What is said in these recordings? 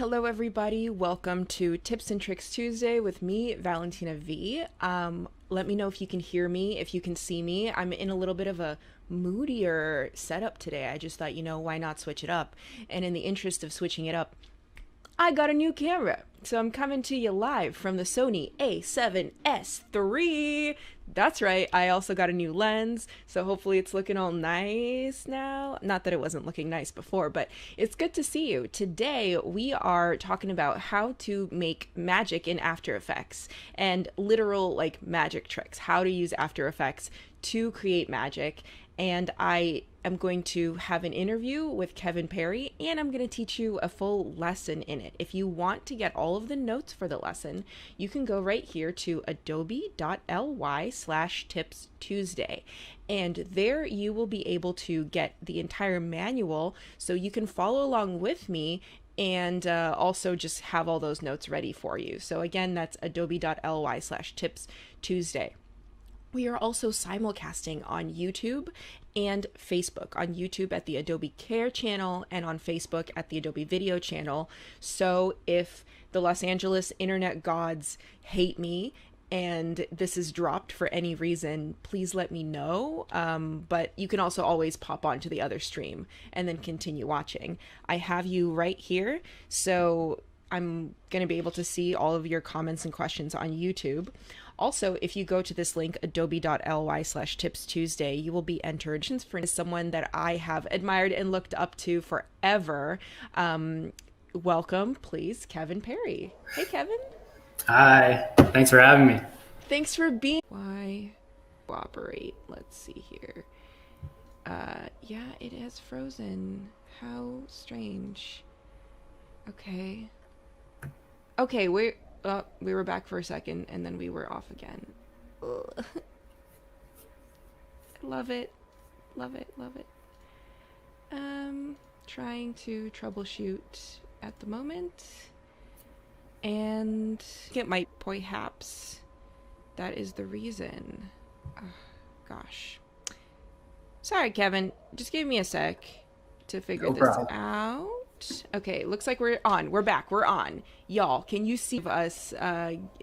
Hello, everybody. Welcome to Tips and Tricks Tuesday with me, Valentina V. Let me know if you can hear me, if you can see me. I'm in a little bit of a moodier setup today. I just thought, why not switch it up? And in the interest of switching it up, I got a new camera. So I'm coming to you live from the Sony A7S III. That's right, I also got a new lens, so hopefully it's looking all nice now. Not that it wasn't looking nice before, but it's good to see you. Today we are talking about how to make magic in After Effects and literal magic tricks, how to use After Effects to create magic. And I am going to have an interview with Kevin Parry, and I'm going to teach you a full lesson in it. If you want to get all of the notes for the lesson, you can go right here to adobe.ly/tips Tuesday. And there you will be able to get the entire manual so you can follow along with me and also just have all those notes ready for you. So again, that's adobe.ly/tips Tuesday. We are also simulcasting on YouTube and Facebook. On YouTube at the Adobe Care channel and on Facebook at the Adobe Video channel. So if the Los Angeles internet gods hate me and this is dropped for any reason, please let me know. But you can also always pop onto the other stream and then continue watching. I have you right here, so I'm going to be able to see all of your comments and questions on YouTube. Also, if you go to this link, adobe.ly/tips Tuesday, you will be entered for someone that I have admired and looked up to forever. Welcome, please, Kevin Parry. Hey, Kevin. Hi, thanks for having me. Thanks for being. Why cooperate? Let's see here. Yeah, it has frozen. How strange. Okay. Okay, we were back for a second and then we were off again. Ugh. Love it. Love it. Love it. Trying to troubleshoot at the moment. And it might perhaps that is the reason. Gosh. Sorry, Kevin. Just give me a sec to figure this out. Okay, looks like we're on. We're back. We're on. Y'all, can you see us?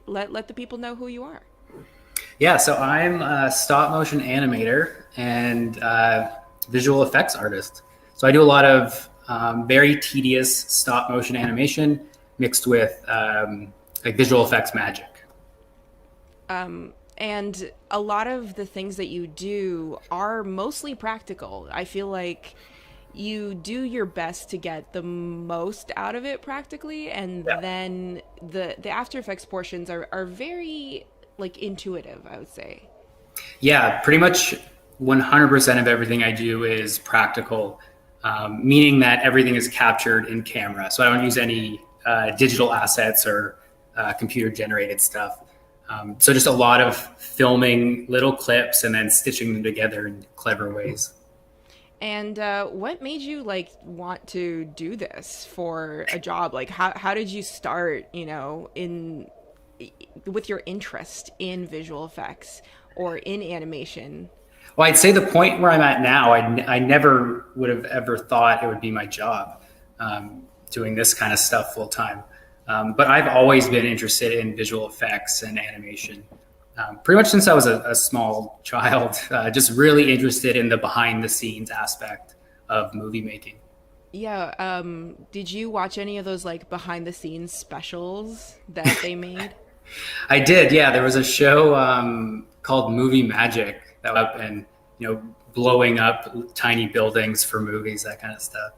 Let the people know who you are. Yeah, so I'm a stop motion animator and visual effects artist. So I do a lot of very tedious stop motion animation mixed with visual effects magic. And a lot of the things that you do are mostly practical. I feel like you do your best to get the most out of it practically, and then the After Effects portions are very intuitive, I would say. Yeah, pretty much 100% of everything I do is practical, meaning that everything is captured in camera. So I don't use any digital assets or computer generated stuff. So just a lot of filming little clips and then stitching them together in clever ways. And what made you want to do this for a job? How did you start, with your interest in visual effects or in animation? Well, I'd say the point where I'm at now, I never would have ever thought it would be my job doing this kind of stuff full time. But I've always been interested in visual effects and animation. Pretty much since I was a small child, just really interested in the behind the scenes aspect of movie making. Yeah. Did you watch any of those behind the scenes specials that they made? I did. Yeah. There was a show called Movie Magic that was up and, blowing up tiny buildings for movies, that kind of stuff.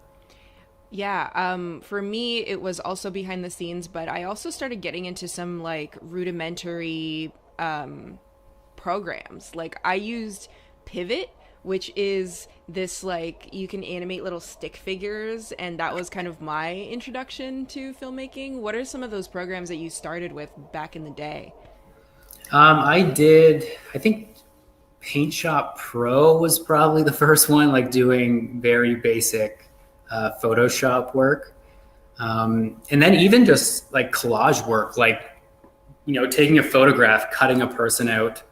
Yeah, for me, it was also behind the scenes, but I also started getting into some rudimentary programs. I used Pivot, which is this you can animate little stick figures, and that was kind of my introduction to filmmaking. What are some of those programs that you started with back in the day? I think Paint Shop Pro was probably the first one, doing very basic Photoshop work. And then even just collage work, taking a photograph, cutting a person out,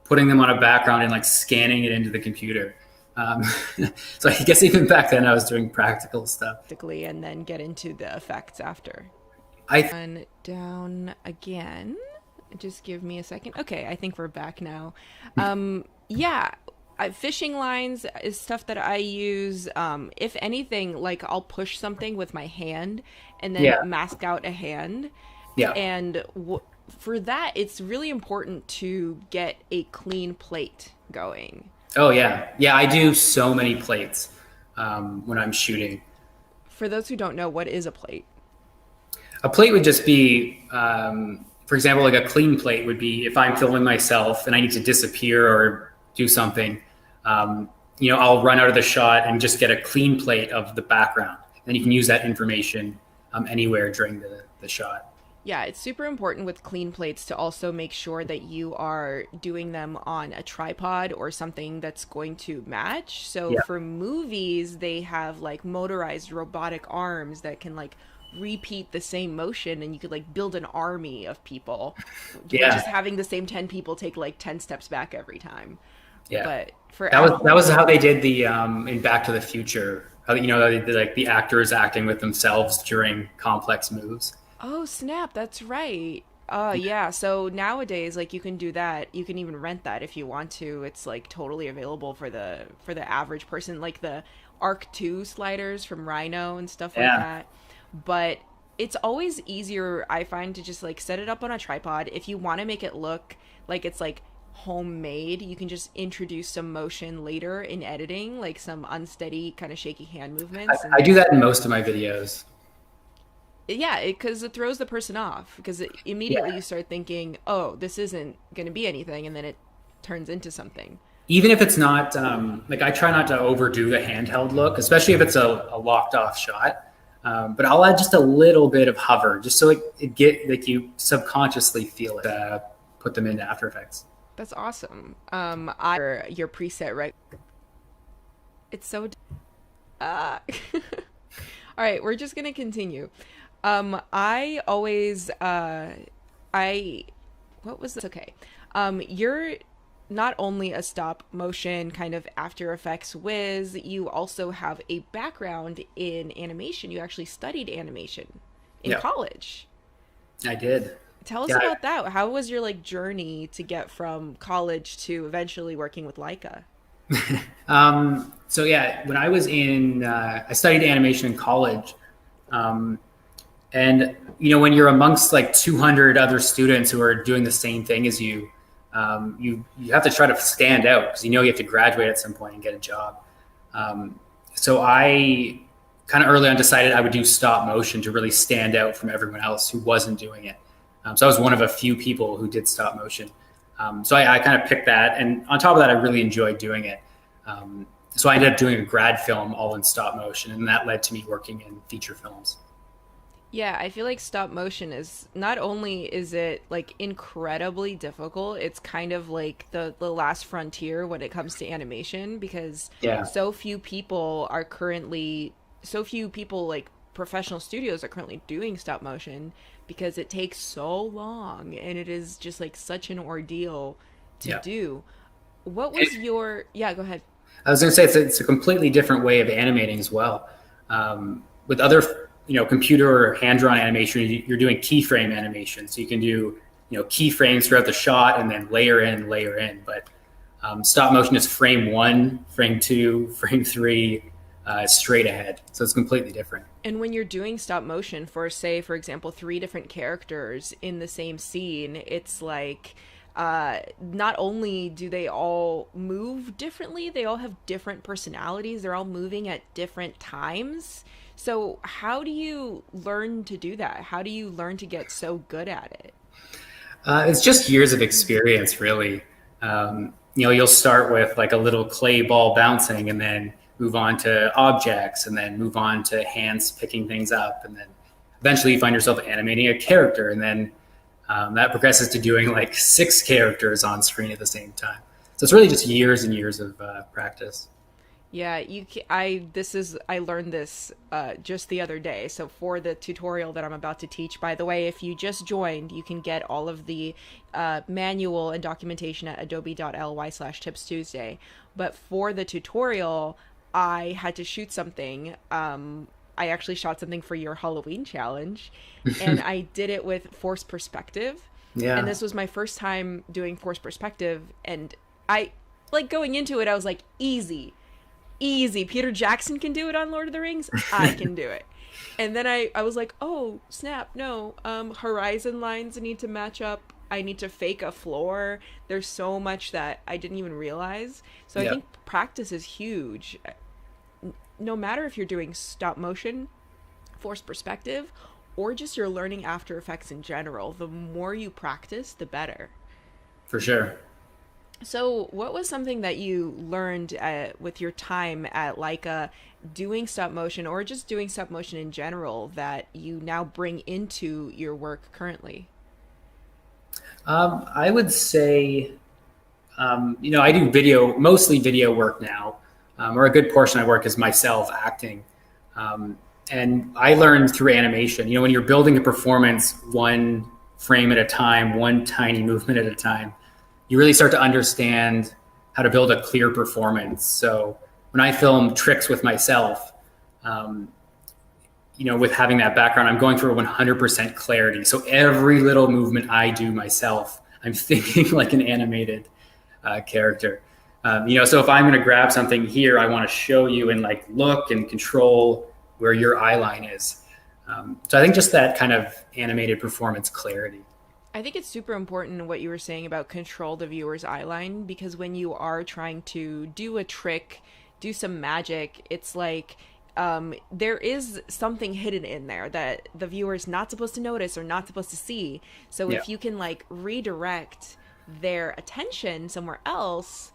putting them on a background and scanning it into the computer. Um, so I guess even back then I was doing practical stuff. Basically, and then get into the effects after. I And down again. Just give me a second. Okay, I think we're back now. Yeah, fishing lines is stuff that I use. If anything, like I'll push something with my hand and then yeah mask out a hand. yeah And for that, it's really important to get a clean plate going. oh yeah I do so many plates when I'm shooting. For those who don't know, what is a plate? A plate would just be, for example, like a clean plate would be if I'm filming myself and I need to disappear or do something. I'll run out of the shot and just get a clean plate of the background. And you can use that information anywhere during the shot. Yeah, it's super important with clean plates to also make sure that you are doing them on a tripod or something that's going to match. So Yeah, for movies, they have like motorized robotic arms that can like repeat the same motion, and you could like build an army of people just yeah, having the same 10 people take like 10 steps back every time. yeah. But for That at was that home, was how they did the in Back to the Future. How, they did like the actors acting with themselves during complex moves. oh snap, that's right. Yeah, so nowadays like you can do that. You can even rent that if you want to. It's like totally available for the average person, like the Arc 2 sliders from Rhino and stuff like Yeah, that. But it's always easier, I find, to just like set it up on a tripod. If you want to make it look like it's like homemade, you can just introduce some motion later in editing, like some unsteady kind of shaky hand movements, I and do that in most of my videos. yeah, because it throws the person off, because immediately Yeah. you start thinking, oh, this isn't going to be anything, and then it turns into something. Even if it's not like I try not to overdo the handheld look, especially if it's a locked off shot. But I'll add just a little bit of hover, just so it get like you subconsciously feel it. Put them into After Effects. That's awesome. I your preset, right? It's so uh all right, we're just gonna continue. I always I what was this? Okay. You're not only a stop motion kind of After Effects whiz, you also have a background in animation. You actually studied animation in Yeah, college. I did. Tell us Yeah. about that. How was your like journey to get from college to eventually working with Leica? So yeah, when I was I studied animation in college, um, and when you're amongst like 200 other students who are doing the same thing as you, you have to try to stand out because you have to graduate at some point and get a job. So I kind of early on decided I would do stop motion to really stand out from everyone else who wasn't doing it. So I was one of a few people who did stop motion. So I kind of picked that, and on top of that, I really enjoyed doing it. So I ended up doing a grad film all in stop motion, and that led to me working in feature films. Yeah, I feel like stop motion is not only is it like incredibly difficult, it's kind of like the last frontier when it comes to animation, because Yeah, so few people like professional studios are currently doing stop motion because it takes so long and it is just like such an ordeal to yeah. do. What was your, yeah, go ahead. I was going to say it's a completely different way of animating as well. With other, computer or hand-drawn animation, you're doing keyframe animation, so you can do, keyframes throughout the shot and then layer in, layer in. But stop motion is frame one, frame two, frame three, straight ahead. So it's completely different. And when you're doing stop motion for, say, for example, three different characters in the same scene, it's like not only do they all move differently, they all have different personalities. They're all moving at different times. So, how do you learn to do that? How do you learn to get so good at it? It's just years of experience, really. You'll start with like a little clay ball bouncing, and then move on to objects, and then move on to hands picking things up, and then eventually you find yourself animating a character, and then that progresses to doing like 6 characters on screen at the same time. So it's really just years and years of practice. Yeah, I learned this just the other day. So for the tutorial that I'm about to teach, by the way, if you just joined, you can get all of the manual and documentation at adobe.ly/tips Tuesday. But for the tutorial, I had to shoot something. I actually shot something for your Halloween challenge, and I did it with forced perspective. And Yeah. this was my first time doing forced perspective, and I like going into it, I was like, easy. Peter Jackson can do it on Lord of the Rings. I can do it. And then I was like, oh snap, no. Horizon lines need to match up. I need to fake a floor. There's so much that I didn't even realize. So I Yeah, think practice is huge. No matter if you're doing stop motion, forced perspective, or just you're learning After Effects in general, the more you practice, the better. for sure. So, what was something that you learned with your time at Leica doing stop motion or just doing stop motion in general that you now bring into your work currently? I would say, I do mostly video work now, or a good portion of my work is myself acting. Um, and I learned through animation. When you're building a performance one frame at a time, one tiny movement at a time, you really start to understand how to build a clear performance. So when I film tricks with myself, um, with having that background, I'm going for 100% clarity. So every little movement I do myself, I'm thinking like an animated character. So if I'm going to grab something here, I want to show you and like look and control where your eye line is. So I think just that kind of animated performance clarity. I think it's super important what you were saying about control the viewer's eye line, because when you are trying to do a trick, do some magic, it's like there is something hidden in there that the viewer's not supposed to notice or not supposed to see. So Yeah. if you can like redirect their attention somewhere else,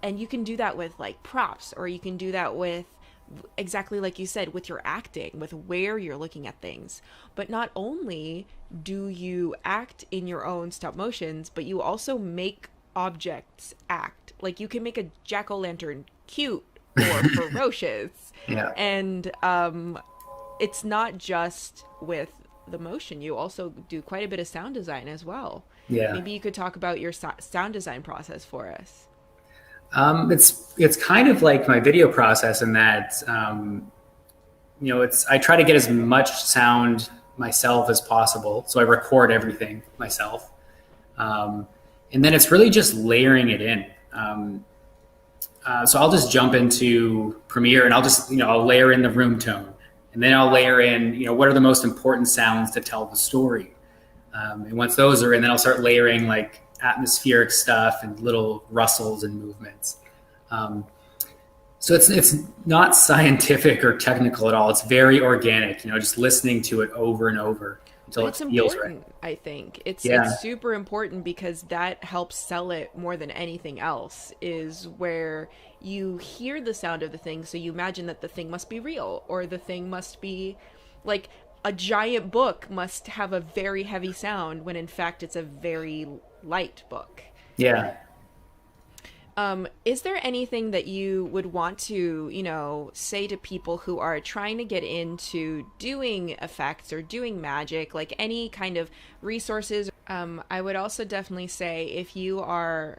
and you can do that with like props, or you can do that with exactly like you said with your acting, with where you're looking at things. But not only do you act in your own stop motions, but you also make objects act. Like you can make a jack-o'-lantern cute or ferocious. Yeah. And it's not just with the motion, you also do quite a bit of sound design as well. Yeah. Maybe you could talk about your sound design process for us. It's kind of like my video process in that I try to get as much sound myself as possible, so I record everything myself, and then it's really just layering it in. So I'll just jump into Premiere and I'll layer in the room tone, and then I'll layer in what are the most important sounds to tell the story. And once those are in, then I'll start layering like atmospheric stuff and little rustles and movements. So it's not scientific or technical at all. It's very organic, just listening to it over and over But until it it's feels right. important, I think. It's Yeah. it's super important because that helps sell it more than anything else, is where you hear the sound of the thing, so you imagine that the thing must be real, or the thing must be like a giant book must have a very heavy sound when in fact it's a very light book. Yeah. Is there anything that you would want to, say to people who are trying to get into doing effects or doing magic, like any kind of resources? I would also definitely say if you are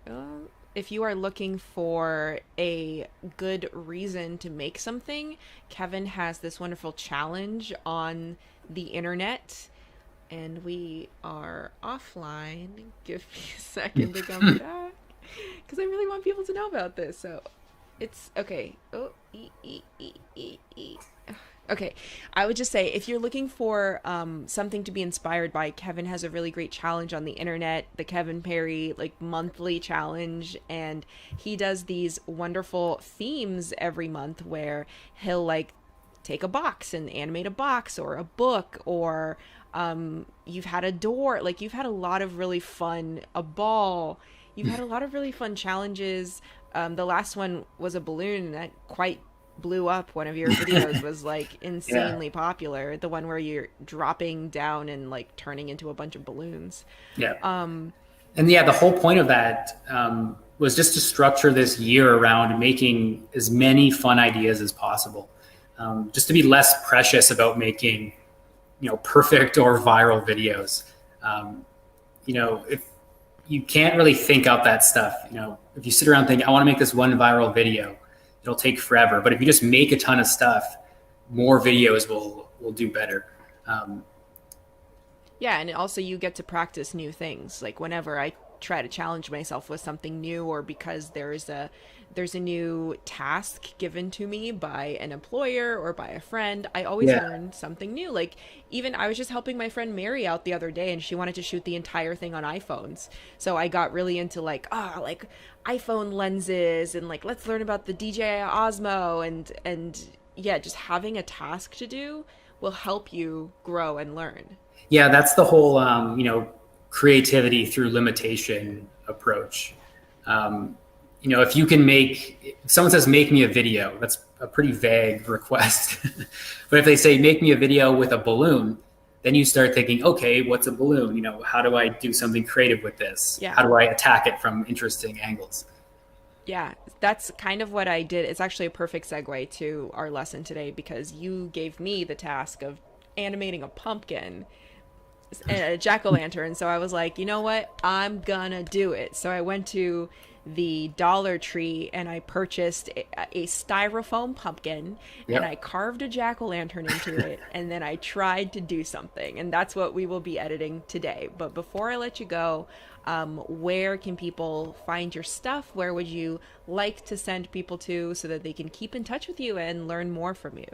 looking for a good reason to make something, Kevin has this wonderful challenge on the internet. And we are offline. Give me a second to come back, because I really want people to know about this. So it's okay. Oh, okay. I would just say if you're looking for something to be inspired by, Kevin has a really great challenge on the internet, the Kevin Parry like monthly challenge, and he does these wonderful themes every month where he'll like take a box and animate a box or a book, or you've had a door, like you've had a lot of really fun, a ball, you've had a lot of really fun challenges. The last one was a balloon that quite blew up. One of your videos was like Yeah. insanely popular, the one where you're dropping down and like turning into a bunch of balloons. Yeah. And yeah, the whole point of that was just to structure this year around making as many fun ideas as possible. Just to be less precious about making, perfect or viral videos. If you can't really think out that stuff, if you sit around thinking, I want to make this one viral video, it'll take forever. But if you just make a ton of stuff, more videos will do better. Yeah, and also you get to practice new things. Like whenever I try to challenge myself with something new, or because there's a new task given to me by an employer or by a friend, I always Yeah. learn something new. Like even I was just helping my friend Mary out the other day, and she wanted to shoot the entire thing on iPhones. So I got really into like iPhone lenses, and like let's learn about the DJI Osmo, and yeah, just having a task to do will help you grow and learn. Yeah, that's the whole, creativity through limitation approach. If you can if someone says, make me a video, that's a pretty vague request. But if they say, make me a video with a balloon, then you start thinking, okay, what's a balloon? How do I do something creative with this? Yeah. How do I attack it from interesting angles? Yeah, that's kind of what I did. It's actually a perfect segue to our lesson today, because you gave me the task of animating a pumpkin and a jack-o'-lantern. So I was like, you know what? I'm gonna do it. So I went to the Dollar Tree and I purchased a styrofoam pumpkin. Yep. And I carved a jack-o'-lantern into it, and then I tried to do something. And that's what we will be editing today. But before I let you go, where can people find your stuff? Where would you like to send people to so that they can keep in touch with you and learn more from you?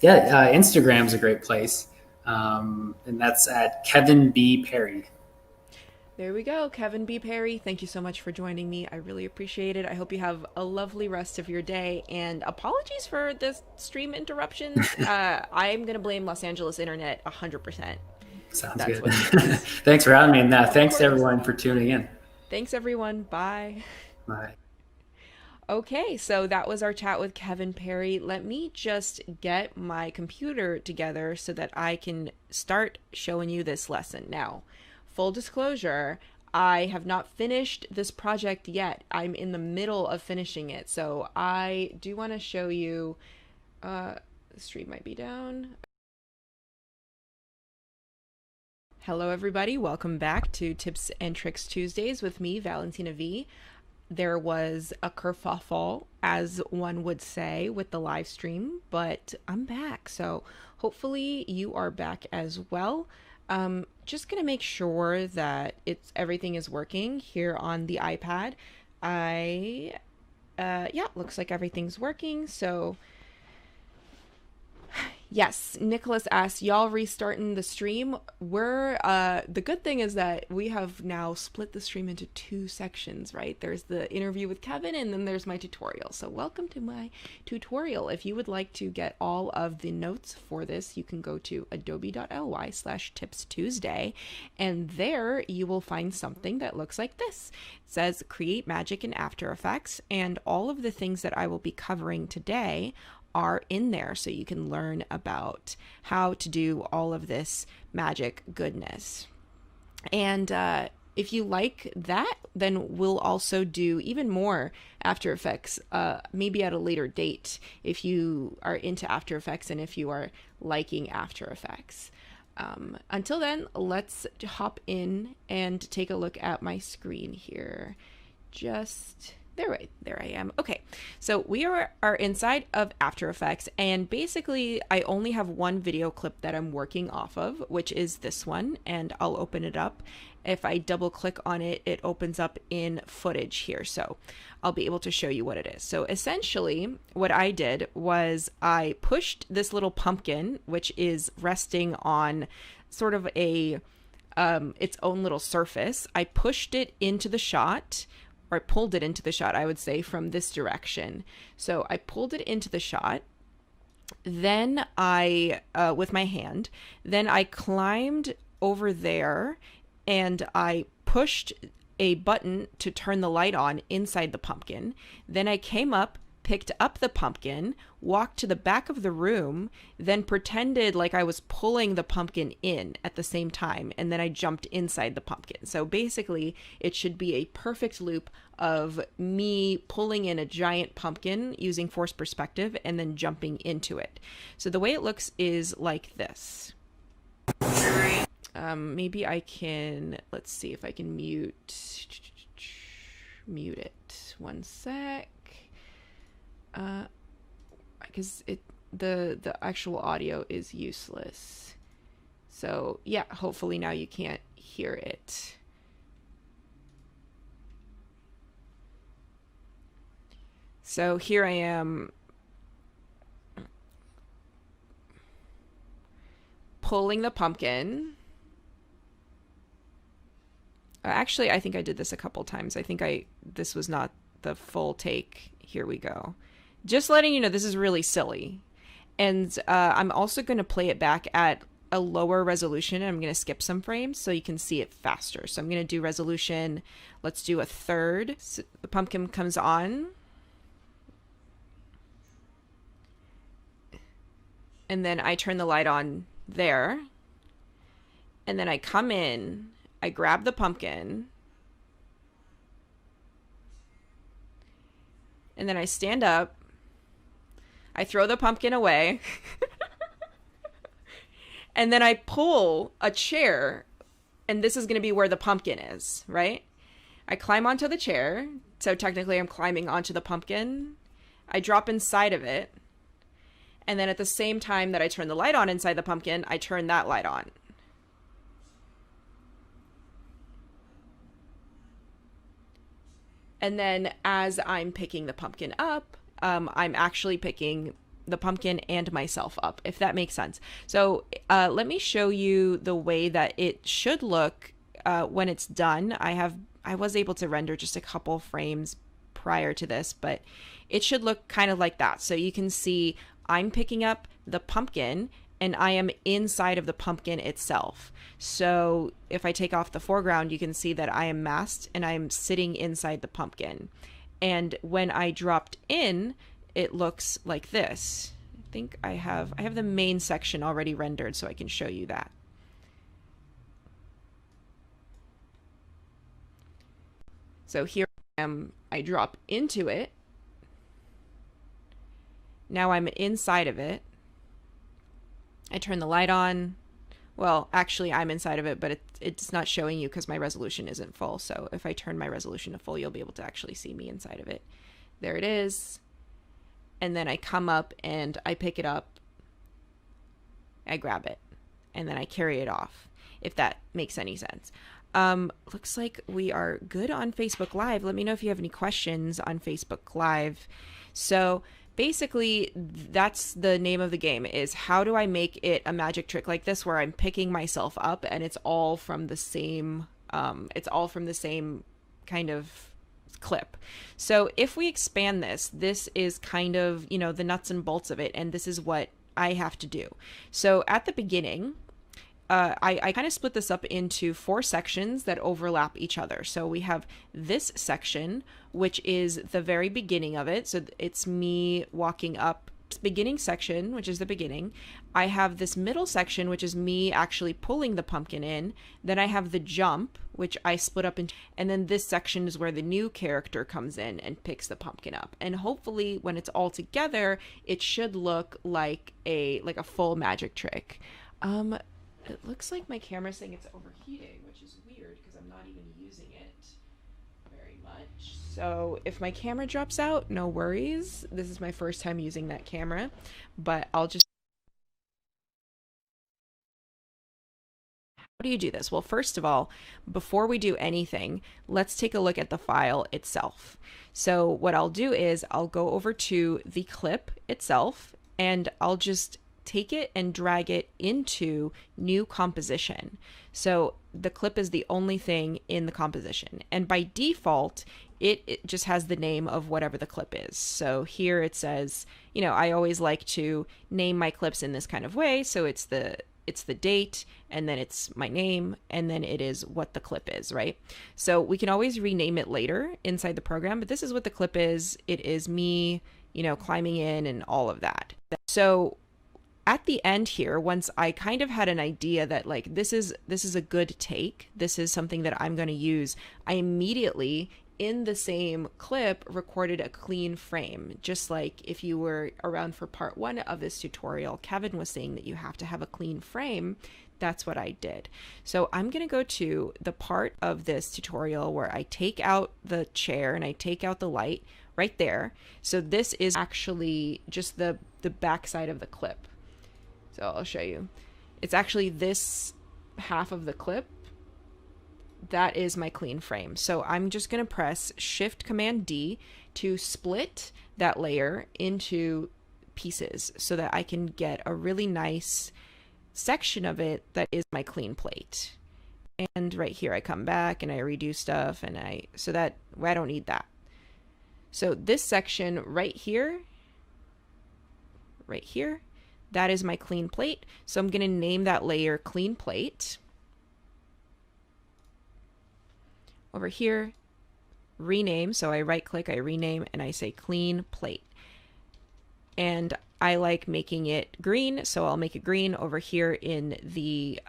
Yeah, Instagram's a great place. And that's at Kevin B. Parry. There we go, Kevin B. Parry. Thank you so much for joining me. I really appreciate it. I hope you have a lovely rest of your day. And apologies for the stream interruptions. I'm going to blame Los Angeles internet 100%. Sounds That's good. what it is. Thanks for having me. And thanks course. to everyone for tuning in. Thanks, everyone. Bye. Bye. Okay, so that was our chat with Kevin Parry. Let me just get my computer together so that I can start showing you this lesson. Now, full disclosure, I have not finished this project yet. I'm in the middle of finishing it. So I do want to show you, the stream might be down. Hello, everybody. Welcome back to Tips and Tricks Tuesdays with me, Valentina V. There was a kerfuffle, as one would say, with the live stream, but I'm back. So hopefully you are back as well. Just gonna make sure that everything is working here on the iPad. Yeah, looks like everything's working. So yes, Nicholas asks, y'all restarting the stream? The good thing is that we have now split the stream into two sections, right? There's the interview with Kevin, and then there's my tutorial. So welcome to my tutorial. If you would like to get all of the notes for this, you can go to adobe.ly/tipstuesday, and there you will find something that looks like this. It says create magic in After Effects, and all of the things that I will be covering today are in there, so you can learn about how to do all of this magic goodness. And if you like that, then we'll also do even more After Effects, maybe at a later date, if you are into After Effects and if you are liking After Effects. Until then, let's hop in and take a look at my screen here. There I am. Okay, so we are inside of After Effects, and basically I only have one video clip that I'm working off of, which is this one, and I'll open it up. If I double click on it, it opens up in footage here, so I'll be able to show you what it is. So essentially what I did was I pushed this little pumpkin, which is resting on sort of a its own little surface. I pushed it into the shot, or I pulled it into the shot, I would say, from this direction. So I pulled it into the shot, then with my hand, then I climbed over there and I pushed a button to turn the light on inside the pumpkin. Then I came up, picked up the pumpkin, walked to the back of the room, then pretended like I was pulling the pumpkin in at the same time, and then I jumped inside the pumpkin. So basically, it should be a perfect loop of me pulling in a giant pumpkin using forced perspective and then jumping into it. So the way it looks is like this. Maybe I can, let's see if I can mute it. One sec. Because the actual audio is useless. So yeah, hopefully now you can't hear it. So here I am pulling the pumpkin. Actually, I think I did this a couple times. I think this was not the full take. Here we go. Just letting you know, this is really silly. And I'm also going to play it back at a lower resolution. I'm going to skip some frames so you can see it faster. So I'm going to do resolution. Let's do a third. So the pumpkin comes on. And then I turn the light on there. And then I come in. I grab the pumpkin. And then I stand up. I throw the pumpkin away. And then I pull a chair. And this is going to be where the pumpkin is, right? I climb onto the chair. So technically I'm climbing onto the pumpkin. I drop inside of it. And then at the same time that I turn the light on inside the pumpkin, I turn that light on. And then as I'm picking the pumpkin up, I'm actually picking the pumpkin and myself up, if that makes sense. So let me show you the way that it should look when it's done. I was able to render just a couple frames prior to this, but it should look kind of like that. So you can see I'm picking up the pumpkin and I am inside of the pumpkin itself. So if I take off the foreground, you can see that I am masked and I'm sitting inside the pumpkin. And when I dropped in, it looks like this. I think I have the main section already rendered, so I can show you that. So here I am, I drop into it. Now I'm inside of it. I turn the light on. Well, actually I'm inside of it, but it's not showing you because my resolution isn't full. So if I turn my resolution to full, you'll be able to actually see me inside of it. There it is. And then I come up and I pick it up. I grab it and then I carry it off, if that makes any sense. Looks like we are good on Facebook Live. Let me know if you have any questions on Facebook Live. So basically, that's the name of the game, is how do I make it a magic trick like this where I'm picking myself up and it's all from the same kind of clip. So if we expand this is kind of, you know, the nuts and bolts of it, and this is what I have to do. So at the beginning, I kind of split this up into 4 sections that overlap each other. So we have this section, which is the very beginning of it. So it's me walking up to the beginning section, which is the beginning. I have this middle section, which is me actually pulling the pumpkin in. Then I have the jump, which I split up into, and then this section is where the new character comes in and picks the pumpkin up. And hopefully when it's all together, it should look like a full magic trick. It looks like my camera's saying it's overheating, which is weird because I'm not even using it very much. So if my camera drops out, no worries. This is my first time using that camera, but I'll just... How do you do this? Well, first of all, before we do anything, let's take a look at the file itself. So what I'll do is I'll go over to the clip itself and I'll just take it and drag it into new composition. So the clip is the only thing in the composition, and by default it just has the name of whatever the clip is. So here it says, you know, I always like to name my clips in this kind of way, so it's the date, and then it's my name, and then it is what the clip is, right? So we can always rename it later inside the program, but this is what the clip is. It is me you know, climbing in and all of that. So at the end here, once I kind of had an idea that like this is a good take, this is something that I'm going to use, I immediately in the same clip recorded a clean frame. Just like if you were around for part 1 of this tutorial, Kevin was saying that you have to have a clean frame. That's what I did. So I'm going to go to the part of this tutorial where I take out the chair and I take out the light right there. So this is actually just the back side of the clip. So I'll show you. It's actually this half of the clip. That is my clean frame. So I'm just going to press Shift Command D to split that layer into pieces so that I can get a really nice section of it that is my clean plate. And right here I come back and I redo stuff and I don't need that. So this section right here, that is my clean plate. So I'm going to name that layer clean plate. Over here, rename. So I right click, I rename, and I say clean plate. And I like making it green, so I'll make it green. Over here in the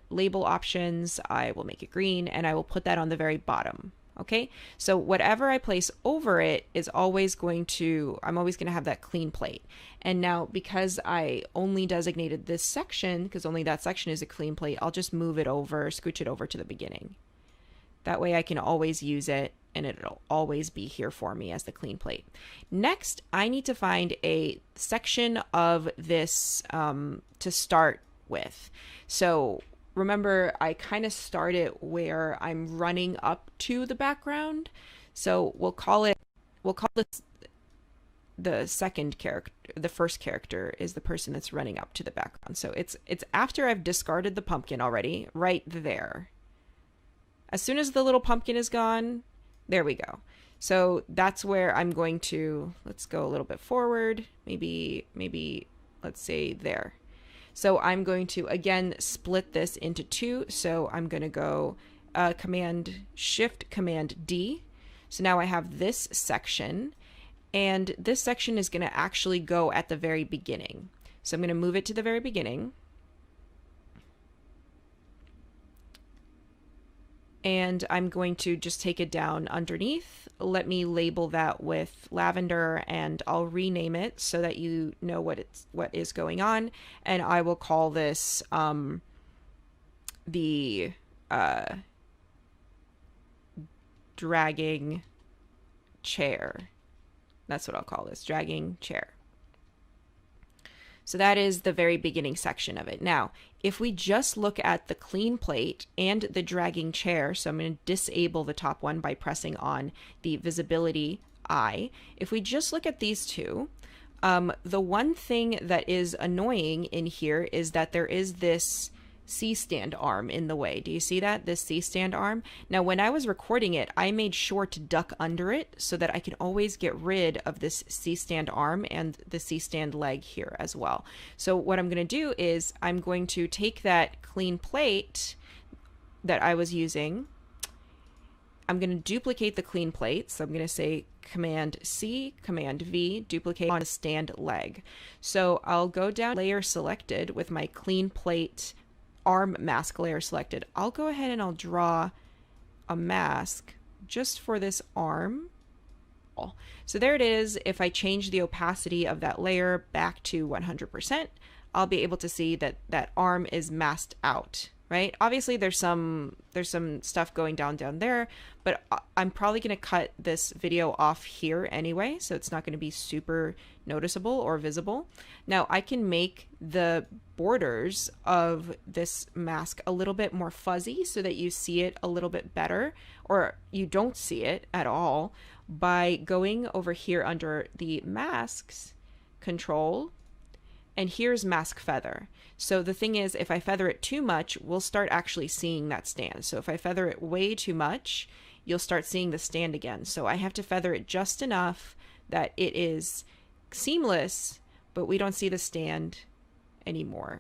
label options, I will make it green, and I will put that on the very bottom. Okay, so whatever I place over it is always going to, I'm always going to have that clean plate. And now because I only designated this section, because only that section is a clean plate, I'll just move it over, scooch it over to the beginning. That way I can always use it and it'll always be here for me as the clean plate. Next, I need to find a section of this to start with. So remember, I kind of start it where I'm running up to the background. So we'll call this the second character. The first character is the person that's running up to the background. So it's after I've discarded the pumpkin already, right there. As soon as the little pumpkin is gone, there we go. So that's where I'm going to, let's go a little bit forward, maybe let's say there. So I'm going to, again, split this into 2. So I'm going to go Shift Command D. So now I have this section, and this section is going to actually go at the very beginning. So I'm going to move it to the very beginning. And I'm going to just take it down underneath. Let me label that with lavender, and I'll rename it so that you know what is going on. And I will call this the dragging chair. That's what I'll call this, dragging chair. So that is the very beginning section of it. Now, if we just look at the clean plate and the dragging chair, so I'm going to disable the top one by pressing on the visibility eye. If we just look at these two, the one thing that is annoying in here is that there is this C-stand arm in the way. Do you see that? This C-stand arm? Now, when I was recording it, I made sure to duck under it so that I can always get rid of this C-stand arm and the C-stand leg here as well. So what I'm going to do is I'm going to take that clean plate that I was using. I'm going to duplicate the clean plate. So I'm going to say Command C, Command V, duplicate on the stand leg. So I'll go down layer selected with my clean plate arm mask layer selected. I'll go ahead and I'll draw a mask just for this arm. So there it is. If I change the opacity of that layer back to 100%, I'll be able to see that that arm is masked out, right? Obviously there's some stuff going down there, but I'm probably going to cut this video off here anyway, so it's not going to be super noticeable or visible. Now I can make the borders of this mask a little bit more fuzzy so that you see it a little bit better, or you don't see it at all, by going over here under the masks, control, and here's mask feather. So the thing is, if I feather it too much, we'll start actually seeing that stand. So if I feather it way too much, you'll start seeing the stand again. So I have to feather it just enough that it is seamless, but we don't see the stand anymore.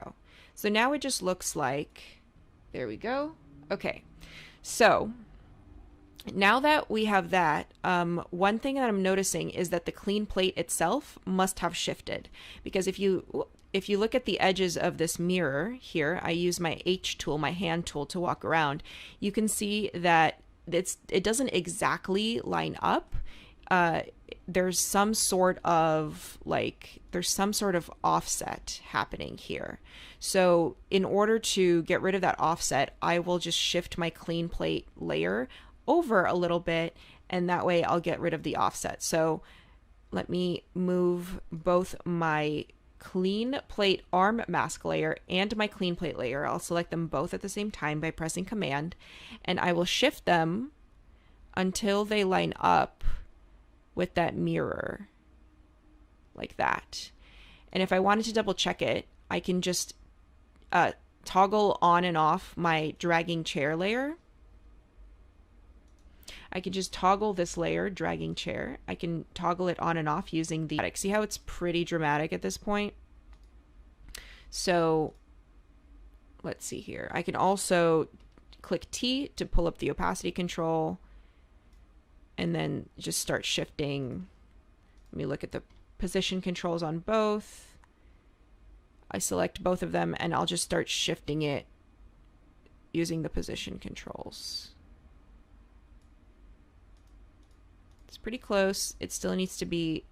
Oh. So now it just looks like, there we go. Okay, so Now that we have that, one thing that I'm noticing is that the clean plate itself must have shifted, because if you look at the edges of this mirror here, I use my H tool, my hand tool, to walk around. You can see that it doesn't exactly line up. There's some sort of offset happening here. So in order to get rid of that offset, I will just shift my clean plate layer over a little bit, and that way I'll get rid of the offset. So let me move both my clean plate arm mask layer and my clean plate layer. I'll select them both at the same time by pressing Command, and I will shift them until they line up with that mirror, like that. And if I wanted to double check it, I can just toggle on and off my dragging chair layer. I can just toggle this layer, dragging chair. I can toggle it on and off using the... See how it's pretty dramatic at this point? So let's see here. I can also click T to pull up the opacity control, and then just start shifting. Let me look at the position controls on both. I select both of them, and I'll just start shifting it using the position controls. It's pretty close. It still needs to be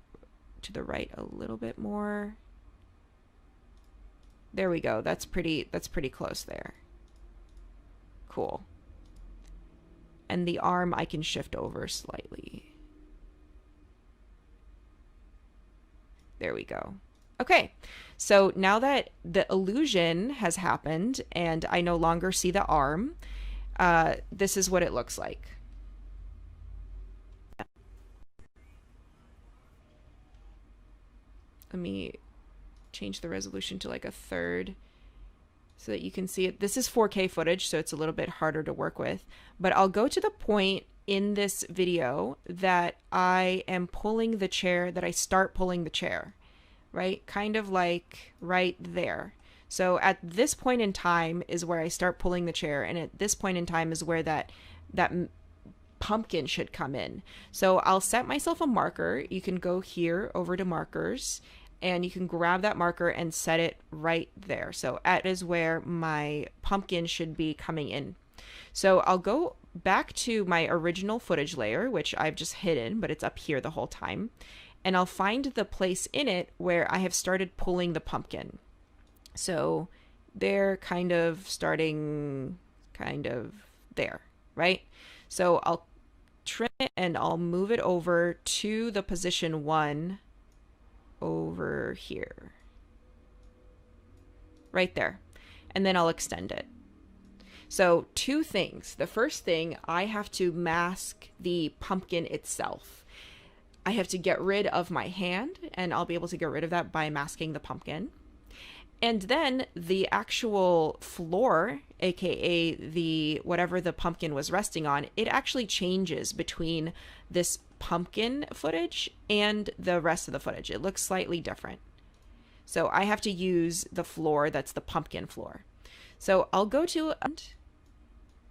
to the right a little bit more. There we go. That's pretty close there. Cool. And the arm I can shift over slightly. There we go. Okay, so now that the illusion has happened and I no longer see the arm, this is what it looks like. Let me change the resolution to like a third so that you can see it. This is 4K footage, so it's a little bit harder to work with, but I'll go to the point in this video that I am pulling the chair, that I start pulling the chair, right? Kind of like right there. So at this point in time is where I start pulling the chair, and at this point in time is where that pumpkin should come in. So I'll set myself a marker. You can go here over to markers, and you can grab that marker and set it right there. So that is where my pumpkin should be coming in. So I'll go back to my original footage layer, which I've just hidden, but it's up here the whole time. And I'll find the place in it where I have started pulling the pumpkin. So they're kind of starting there, right? So I'll trim it and I'll move it over to the position 1 over here, right there, and then I'll extend it. So 2 things. The first thing, I have to mask the pumpkin itself. I have to get rid of my hand, and I'll be able to get rid of that by masking the pumpkin. And then the actual floor, aka the whatever the pumpkin was resting on, it actually changes between this pumpkin footage and the rest of the footage. It looks slightly different. So I have to use the floor that's the pumpkin floor. So I'll go to,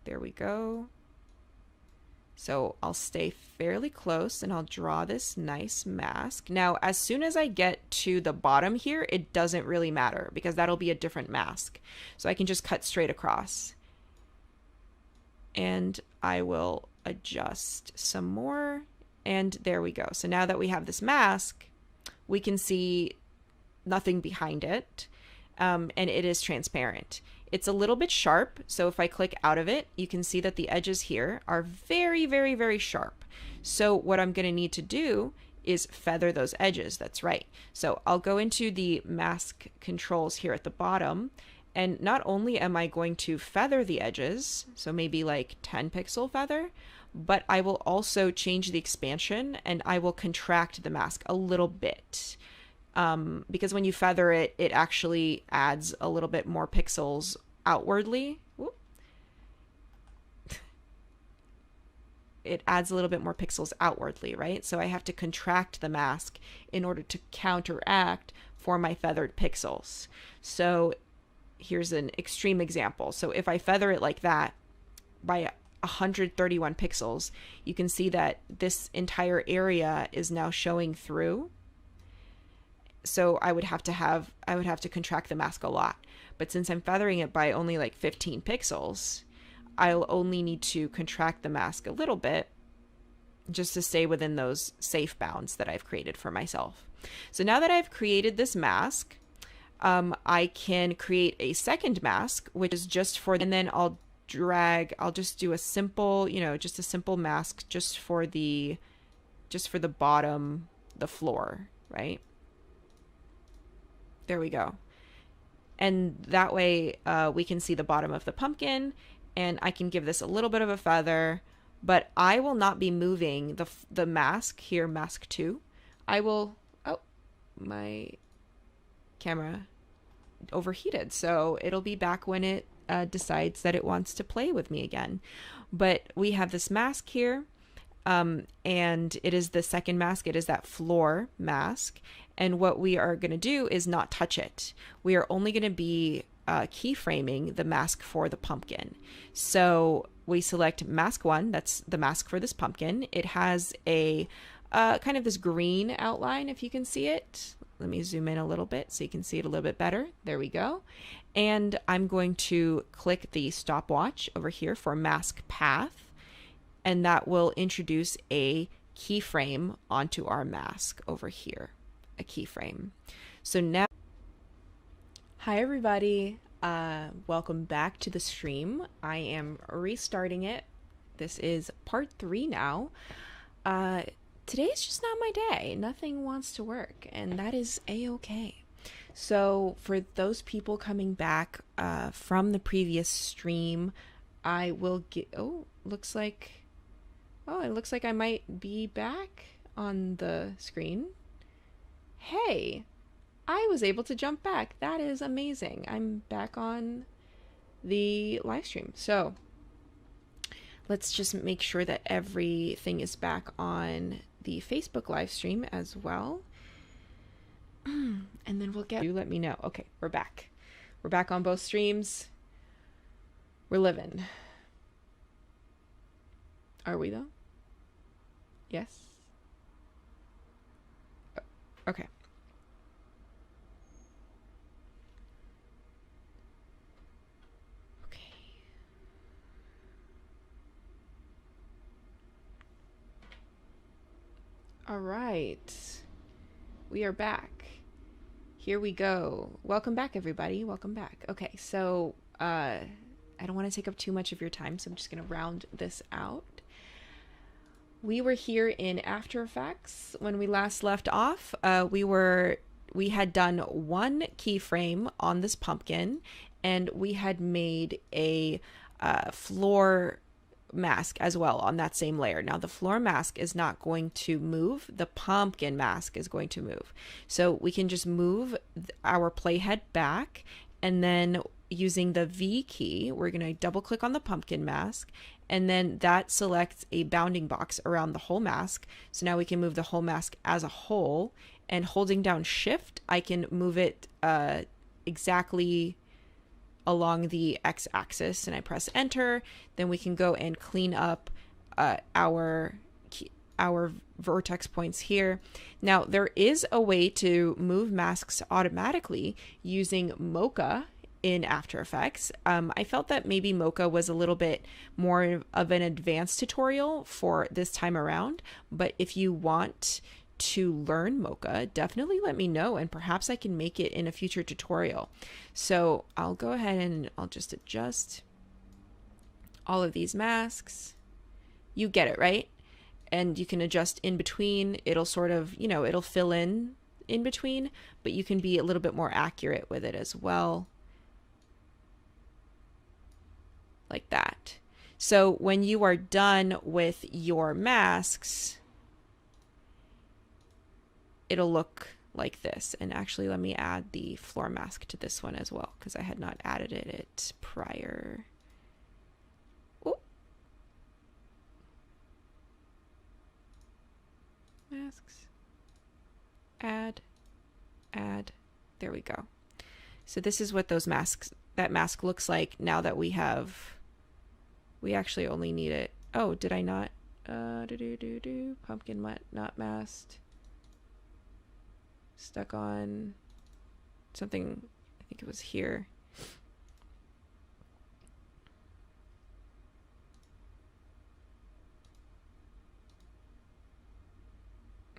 there we go. So I'll stay fairly close and I'll draw this nice mask. Now, as soon as I get to the bottom here, it doesn't really matter because that'll be a different mask. So I can just cut straight across. And I will adjust some more. And there we go. So now that we have this mask, we can see nothing behind it. And it is transparent. It's a little bit sharp, so if I click out of it, you can see that the edges here are very, very, very sharp. So what I'm going to need to do is feather those edges. That's right. So I'll go into the mask controls here at the bottom, and not only am I going to feather the edges, so maybe like 10 pixel feather, but I will also change the expansion and I will contract the mask a little bit. Because when you feather it, it actually adds a little bit more pixels outwardly. Whoop. It adds a little bit more pixels outwardly, right? So I have to contract the mask in order to counteract for my feathered pixels. So here's an extreme example. So if I feather it like that, 131 pixels, you can see that this entire area is now showing through. So I would have to contract the mask a lot. But since I'm feathering it by only like 15 pixels, I'll only need to contract the mask a little bit just to stay within those safe bounds that I've created for myself. So now that I've created this mask, I can create a second mask, which is just for, and then I'll just do a simple, just a simple mask just for the bottom, the floor, right? There we go. And that way we can see the bottom of the pumpkin, and I can give this a little bit of a feather, but I will not be moving the mask here, mask 2. I will, oh, my camera overheated, so it'll be back when it decides that it wants to play with me again. But we have this mask here, and it is the second mask. It is that floor mask, and what we are going to do is not touch it. We are only going to be keyframing the mask for the pumpkin. So we select mask 1, that's the mask for this pumpkin. It has a kind of this green outline, if you can see it. Let me zoom in a little bit so you can see it a little bit better. There we go. And I'm going to click the stopwatch over here for mask path, and that will introduce a keyframe onto our mask over here, a keyframe. So now, hi everybody, welcome back to the stream. I am restarting it. This is part 3 now. Today's just not my day. Nothing wants to work, and that is a-okay. So for those people coming back from the previous stream, I will get, it looks like I might be back on the screen. Hey, I was able to jump back. That is amazing. I'm back on the live stream. So let's just make sure that everything is back on the Facebook live stream as well. And then we'll you let me know. Okay, we're back. We're back on both streams. We're living. Are we though? Yes. Okay. Okay. All right. We are back. Here we go. Welcome back, everybody. Welcome back. Okay, so I don't want to take up too much of your time, so I'm just going to round this out. We were here in After Effects when we last left off. We had done one keyframe on this pumpkin, and we had made a floor mask as well on that same layer. Now the floor mask is not going to move, the pumpkin mask is going to move. So we can just move our playhead back, and then using the V key, we're going to double click on the pumpkin mask, and then that selects a bounding box around the whole mask. So now we can move the whole mask as a whole, and holding down shift, I can move it exactly along the x-axis, and I press enter. Then we can go and clean up our vertex points here. Now there is a way to move masks automatically using Mocha in After Effects. I felt that maybe Mocha was a little bit more of an advanced tutorial for this time around, but if you want to learn Mocha, definitely let me know, and perhaps I can make it in a future tutorial. So I'll go ahead and I'll just adjust all of these masks. You get it, right? And you can adjust in between. It'll sort of, it'll fill in between, but you can be a little bit more accurate with it as well. Like that. So when you are done with your masks, it'll look like this. And actually, let me add the floor mask to this one as well, because I had not added it prior. Ooh. Masks. Add. There we go. So this is what that mask looks like now that we have We actually only need it. Oh, did I not? Pumpkin not masked. Stuck on something, I think it was here.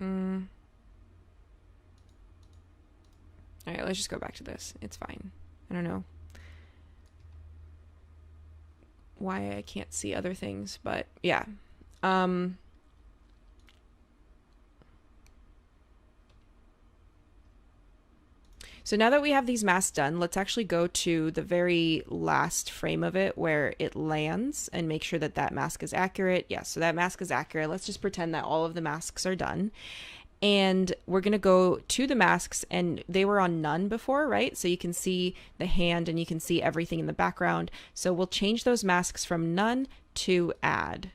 All right, let's just go back to this. It's fine. I don't know why I can't see other things, but yeah. So now that we have these masks done, let's actually go to the very last frame of it where it lands and make sure that that mask is accurate. Yeah, so that mask is accurate. Let's just pretend that all of the masks are done. And we're going to go to the masks, and they were on none before, right? So you can see the hand and you can see everything in the background. So we'll change those masks from none to add.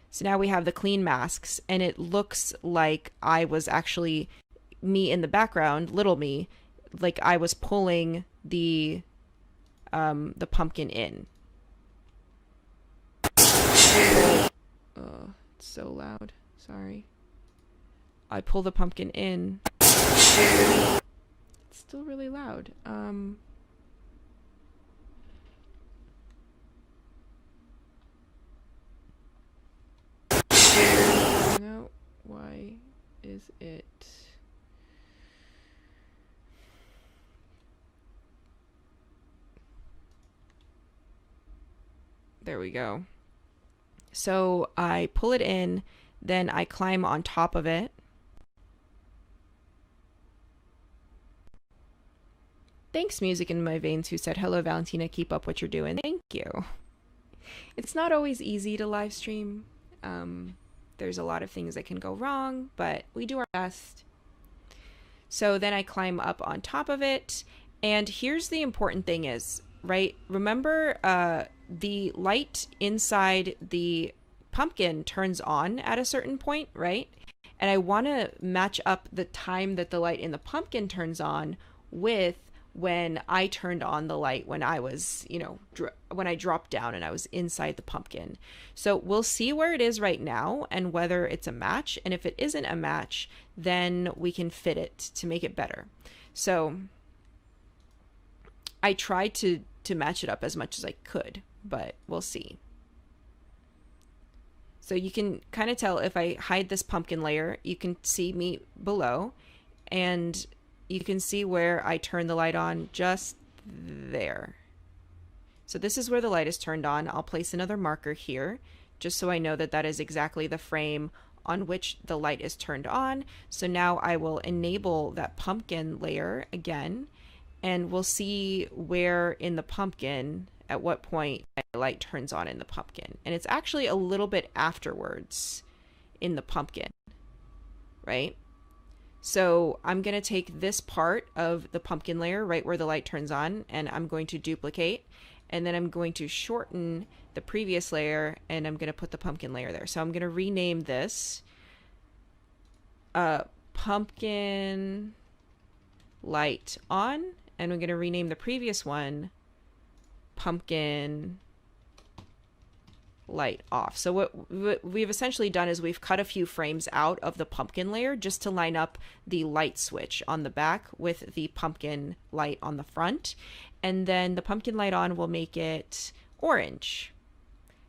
So now we have the clean masks, and it looks like I was actually me in the background, little me, like I was pulling the pumpkin in. Oh, it's so loud. Sorry. I pull the pumpkin in. It's still really loud. I don't know why is it. There we go. So I pull it in, then I climb on top of it. Thanks, Music in My Veins, who said, hello, Valentina, keep up what you're doing. Thank you. It's not always easy to live stream. There's a lot of things that can go wrong, but we do our best. So then I climb up on top of it. And here's the important thing is, right? Remember, the light inside the pumpkin turns on at a certain point, right? And I want to match up the time that the light in the pumpkin turns on with when I turned on the light when I was, when I dropped down and I was inside the pumpkin. So we'll see where it is right now and whether it's a match. And if it isn't a match, then we can fit it to make it better. So I tried to match it up as much as I could, but we'll see. So you can kind of tell if I hide this pumpkin layer, you can see me below, and you can see where I turn the light on just there. So this is where the light is turned on. I'll place another marker here just so I know that that is exactly the frame on which the light is turned on. So now I will enable that pumpkin layer again, and we'll see where in the pumpkin, at what point the light turns on in the pumpkin. And it's actually a little bit afterwards in the pumpkin, right? So I'm going to take this part of the pumpkin layer right where the light turns on, and I'm going to duplicate, and then I'm going to shorten the previous layer, and I'm going to put the pumpkin layer there. So I'm going to rename this pumpkin light on, and we're going to rename the previous one pumpkin light off. So what we've essentially done is we've cut a few frames out of the pumpkin layer just to line up the light switch on the back with the pumpkin light on the front. And then the pumpkin light on will make it orange,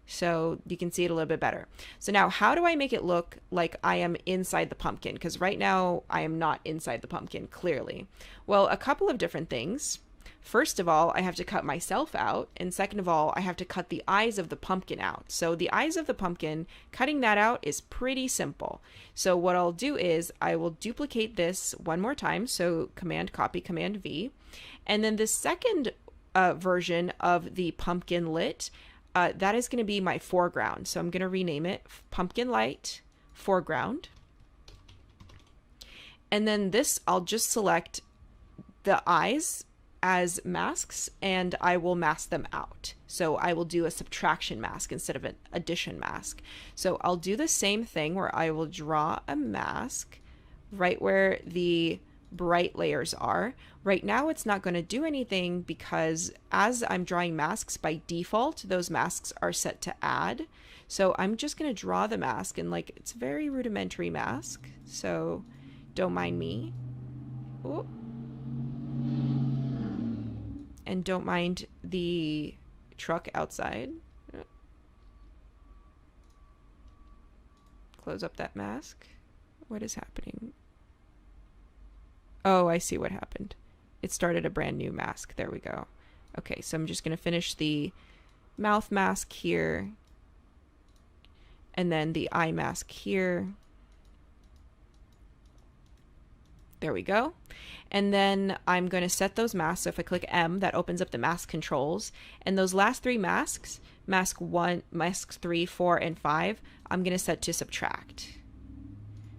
so you can see it a little bit better. So now how do I make it look like I am inside the pumpkin? Because right now I am not inside the pumpkin, clearly. Well, a couple of different things. First of all, I have to cut myself out, and second of all, I have to cut the eyes of the pumpkin out. So the eyes of the pumpkin, cutting that out is pretty simple. So what I'll do is I will duplicate this one more time, so Command Copy, Command V, and then the second version of the pumpkin lit, that is going to be my foreground. So I'm going to rename it Pumpkin Light Foreground. And then this, I'll just select the eyes as masks, and I will mask them out. So I will do a subtraction mask instead of an addition mask. So I'll do the same thing where I will draw a mask right where the bright layers are. Right now it's not going to do anything because as I'm drawing masks by default, those masks are set to add. So I'm just going to draw the mask, and like it's a very rudimentary mask, so don't mind me. Ooh. And don't mind the truck outside. Close up that mask. What is happening? Oh, I see what happened. It started a brand new mask. There we go. Okay, so I'm just going to finish the mouth mask here. And then the eye mask here. There we go. And then I'm going to set those masks. So if I click M, that opens up the mask controls. And those last three masks, mask 1, mask 3, 4, and 5, I'm going to set to subtract.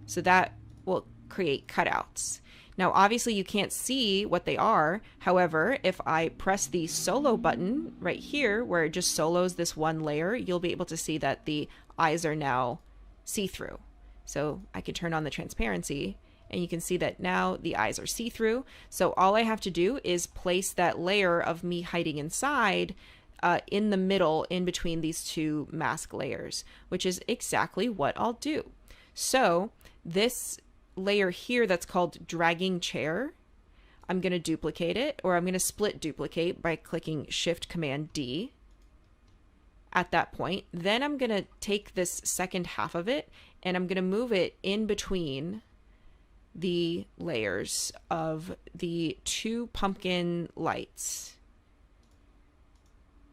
So that will create cutouts. Now, obviously you can't see what they are. However, if I press the solo button right here, where it just solos this one layer, you'll be able to see that the eyes are now see-through. So I can turn on the transparency, and you can see that now the eyes are see-through. So all I have to do is place that layer of me hiding inside in the middle, in between these two mask layers, which is exactly what I'll do. So this layer here that's called dragging chair, I'm going to duplicate it, or I'm going to split duplicate by clicking Shift Command D at that point. Then I'm going to take this second half of it and I'm going to move it in between the layers of the two pumpkin lights.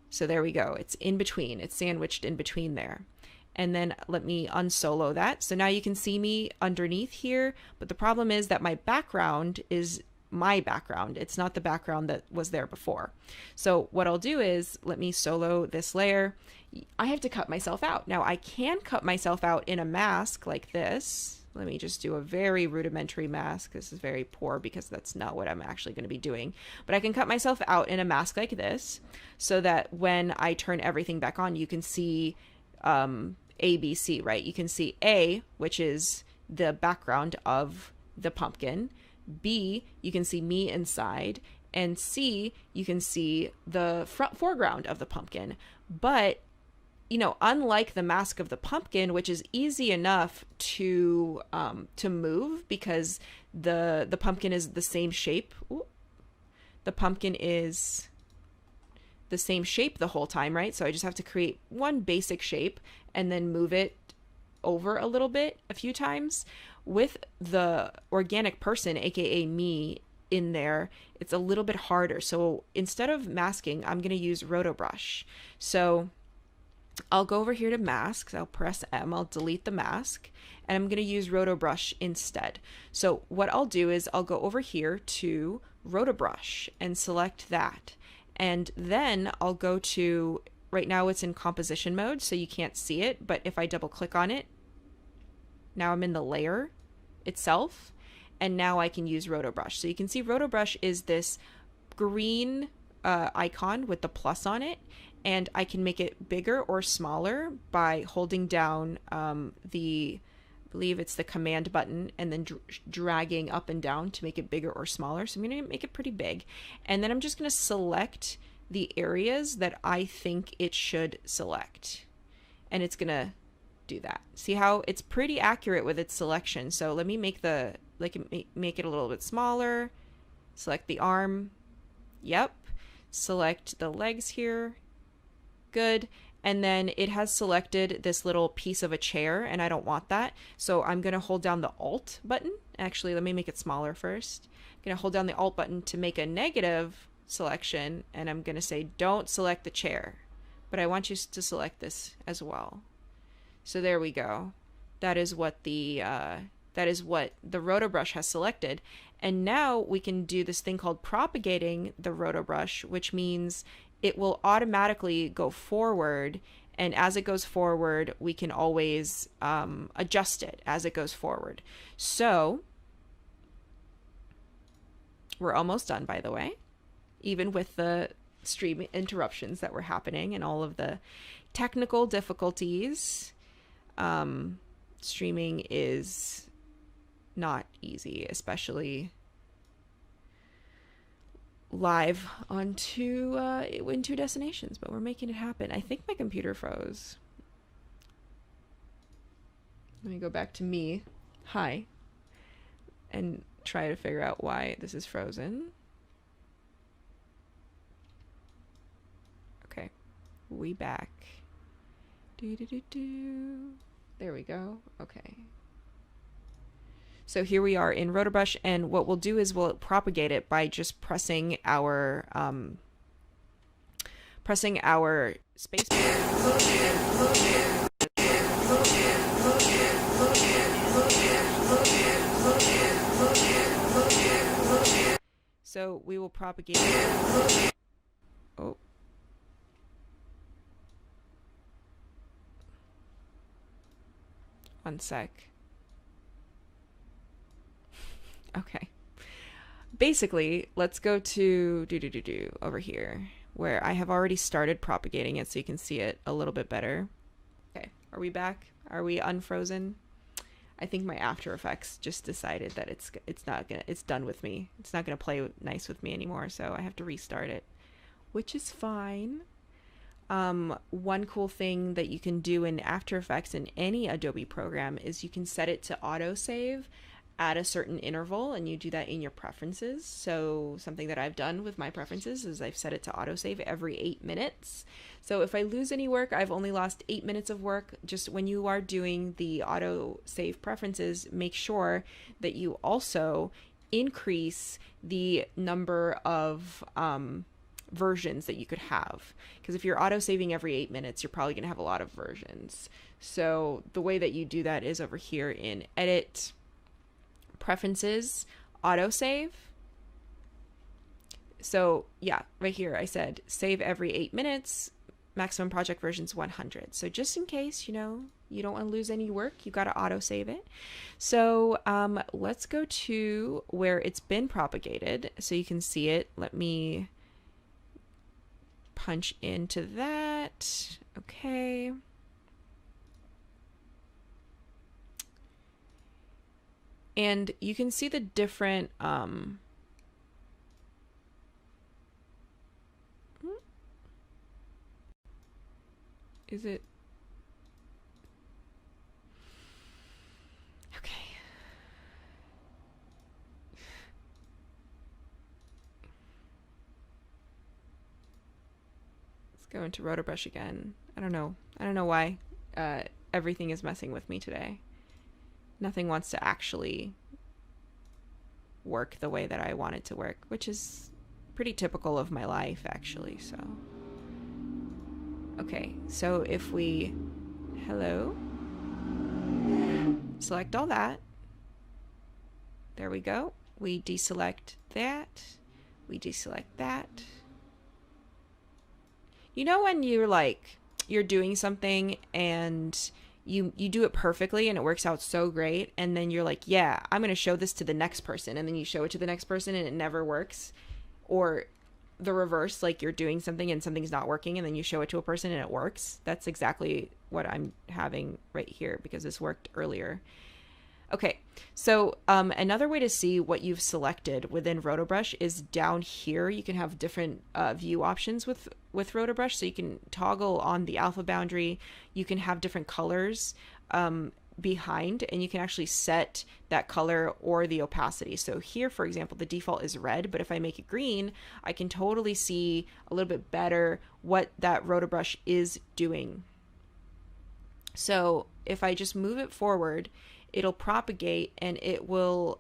So there we go. It's in between. It's sandwiched in between there. And then let me unsolo that. So now you can see me underneath here, but the problem is that my background is my background. It's not the background that was there before. So what I'll do is let me solo this layer. I have to cut myself out. Now I can cut myself out in a mask like this. Let me just do a very rudimentary mask. This is very poor because that's not what I'm actually going to be doing. But I can cut myself out in a mask like this so that when I turn everything back on, you can see A, B, C, right? You can see A, which is the background of the pumpkin. B, you can see me inside. And C, you can see the foreground of the pumpkin. But you know, unlike the mask of the pumpkin, which is easy enough to move because the pumpkin is the same shape. Ooh. The pumpkin is the same shape the whole time, right? So I just have to create one basic shape and then move it over a little bit a few times. With the organic person, aka me, in there, it's a little bit harder. So instead of masking, I'm going to use Roto brush. So I'll go over here to masks, I'll press M, I'll delete the mask, and I'm going to use Roto brush instead. So what I'll do is I'll go over here to Roto brush and select that. And then I'll go to, right now it's in composition mode, so you can't see it, but if I double click on it, now I'm in the layer itself, and now I can use Roto brush. So you can see Roto brush is this green icon with the plus on it, and I can make it bigger or smaller by holding down I believe it's the command button, and then dragging up and down to make it bigger or smaller. So I'm going to make it pretty big. And then I'm just going to select the areas that I think it should select. And it's going to do that. See how it's pretty accurate with its selection. So let me make make it a little bit smaller. Select the arm. Yep. Select the legs here. Good. And then it has selected this little piece of a chair, and I don't want that. So I'm going to hold down the Alt button. Actually, let me make it smaller first. I'm going to hold down the Alt button to make a negative selection, and I'm going to say don't select the chair, but I want you to select this as well. So there we go. That is what the Roto brush has selected. And now we can do this thing called propagating the Roto brush, which means it will automatically go forward, and as it goes forward, we can always adjust it as it goes forward. So we're almost done, by the way, even with the stream interruptions that were happening and all of the technical difficulties. Streaming is not easy, especially live on in 2 destinations, but we're making it happen. I think my computer froze. Let me go back to me. Hi. And try to figure out why this is frozen. Okay. We back. There we go. Okay. So here we are in RotoBrush, and what we'll do is we'll propagate it by just pressing our space bar. So we will propagate it. Oh. One sec. Okay. Basically, let's go to over here, where I have already started propagating it so you can see it a little bit better. Okay, are we back? Are we unfrozen? I think my After Effects just decided that it's done with me. It's not gonna play nice with me anymore, so I have to restart it, which is fine. One cool thing that you can do in After Effects in any Adobe program is you can set it to autosave at a certain interval, and you do that in your preferences. So something that I've done with my preferences is I've set it to autosave every 8 minutes. So if I lose any work, I've only lost 8 minutes of work. Just when you are doing the autosave preferences, make sure that you also increase the number of versions that you could have, because if you're auto-saving every 8 minutes, you're probably going to have a lot of versions. So the way that you do that is over here in Edit, Preferences, Autosave. So yeah, right here I said save every 8 minutes, maximum project versions 100. So just in case, you don't want to lose any work, you got to autosave it. So let's go to where it's been propagated so you can see it. Let me punch into that. Okay. And you can see the different is it okay? Let's go into RotoBrush again. I don't know why everything is messing with me today. Nothing wants to actually work the way that I want it to work, which is pretty typical of my life, actually. So, okay, so if we, select all that. There we go. We deselect that. We deselect that. You know when you're doing something and you do it perfectly and it works out so great, and then you're like, yeah, I'm going to show this to the next person, and then you show it to the next person and it never works? Or the reverse, like you're doing something and something's not working and then you show it to a person and it works? That's exactly what I'm having right here because this worked earlier. Okay, so another way to see what you've selected within RotoBrush is down here. You can have different view options with RotoBrush. So you can toggle on the alpha boundary. You can have different colors behind, and you can actually set that color or the opacity. So here, for example, the default is red, but if I make it green, I can totally see a little bit better what that RotoBrush is doing. So if I just move it forward, it'll propagate and it will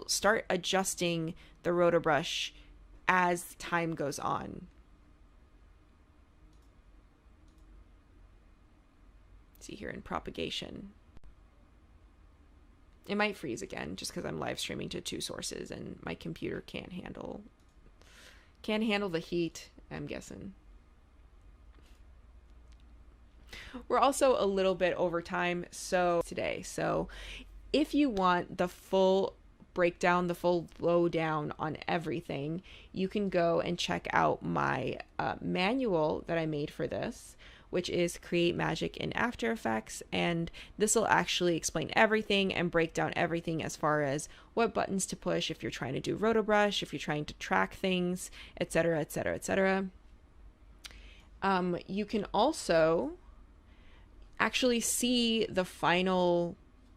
start adjusting the RotoBrush as time goes on. See here in propagation. It might freeze again just because I'm live streaming to 2 sources and my computer can't handle the heat, I'm guessing. We're also a little bit over time today. So if you want the full breakdown, the full lowdown on everything, you can go and check out my manual that I made for this, which is Create Magic in After Effects. And this will actually explain everything and break down everything as far as what buttons to push if you're trying to do Roto Brush, if you're trying to track things, etc., etc., etc. You can also actually see the final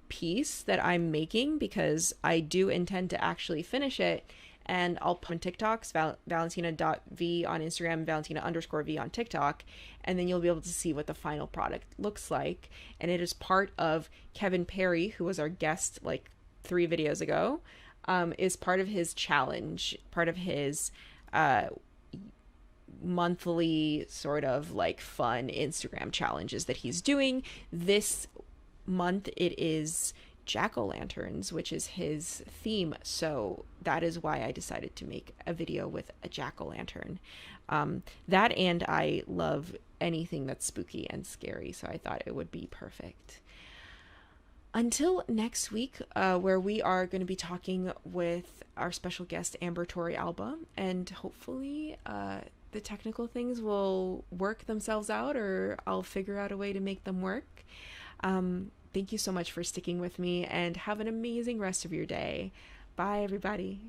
piece that I'm making, because I do intend to actually finish it, and I'll put on TikToks, Valentina.v on Instagram, Valentina_v on TikTok, and then you'll be able to see what the final product looks like. And it is part of Kevin Parry, who was our guest like 3 videos ago, is part of his challenge, part of his monthly sort of like fun Instagram challenges that he's doing. This month it is jack-o'-lanterns, which is his theme, so that is why I decided to make a video with a jack-o'-lantern. That, and I love anything that's spooky and scary, so I thought it would be perfect. Until next week, where we are going to be talking with our special guest Amber Tori Alba, and hopefully the technical things will work themselves out, or I'll figure out a way to make them work. Thank you so much for sticking with me, and have an amazing rest of your day. Bye, everybody.